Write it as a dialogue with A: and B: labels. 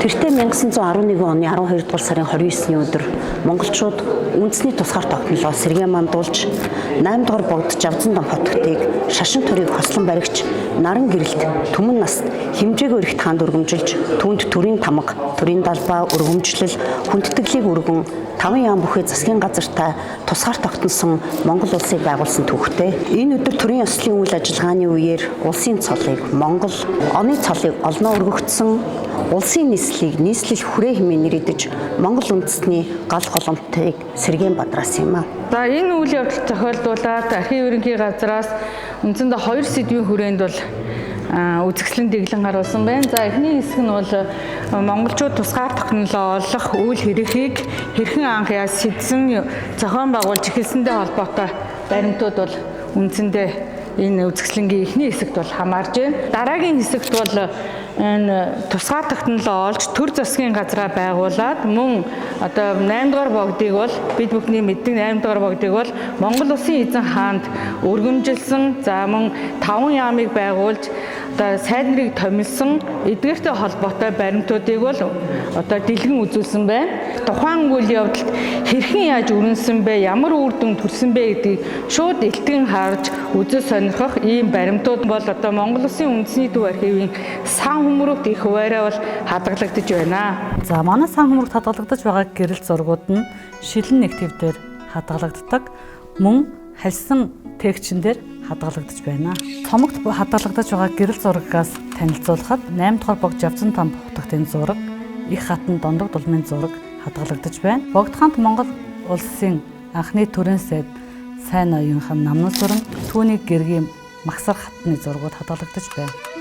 A: Тэртээ 1911 оны 12 дугаар сарын 29-ний өдөр монголчууд үндэсний тусгаар тогтнолоо сэргээ мандуулж 8 дугаар богд Жавзан дам хотгтыг шашин төрийг хослон баригч наран гэрэлт түмэн наст хэмжээгүй эрэгт хаанд өргөмжилж түүнд төрийн тамга, төрийн далбаа өргөмжлөл, хүндэтгэлийг өргөн 5 яам бүхий засгийн газартай тусгаар тогтносон Монгол улсыг байгуулсан түүхтэй. Энэ өдөр төрийн ёслолын үйл ажиллагааны үеэр улсын цолыг Монгол, оны цолыг олноо өргөгдсөн улсын нийслэлийг нийслэл хүрээ хэмээн нэрийдэж Монгол үндэстний гал голомтыг сэргээн бадраасан юм аа.
B: За энэ үйл явдал тохиолдуулаад архив ерөнхий газраас үндсэндээ 2 сэдвийн хүрээнд бол үзэсгэлэн дэглэн харуулсан байна. За эхний хэсэг нь бол монголчууд тусгаар тогтнолоо олох үйл хэрхийг хэрхэн анх сэдсэн зохион байгуулж эхэлсэндээ холбоотой баримтууд бол үндсэндээ энэ үзэсгэлэнгийн эхний хэсэгт бол хамаарж байна. Дараагийн хэсэгт бол энэ тусгаар тогтнолоо олж төр засгийн газраа байгуулад мөн одоо 8 дугаар богдыг бол бид бүхний мэддэг 8 дугаар богдыг бол Монгол Улсын эзэн хаанд өргөмжилсөн за мөн 5 яамыг байгуулж одоо сайд нарыг томилсон эдгээртэй холбоотой баримтуудыг бол одоо дэлгэн үзүүлсэн байна. Тухайн үйл явдалд хэрхэн яаж өрнөсөн бэ, ямар үр дүн төрсөн бэ гэдгийг шууд элтгэн харж үзэл сонирхох ийм баримтууд бол одоо Монгол Улсын үндэсний төв архивын сан хөмрөгт их хуваараа бол хадгалагдаж байна.
C: За манай сан хөмрөгт хадгалагдаж байгаа гэрэл зургууд нь шилэн нэгтвээр хадгалагддаг, мөн хальсан тэгчин дээр хадгалагдаж байна. Цомогт хадгалагдаж байгаа гэрэл зурагаас танилцуулахад 8 дугаар богд Жавзан дам хотготын зураг, их хатан Дондог дулмын зураг хадгалагдаж байна. Богд хаант Монгол улсын анхны төрийн сайд сайн ноён хан Намнус сүрэн түүний гэргийн магсар хатны зургууд хадгалагдаж байна.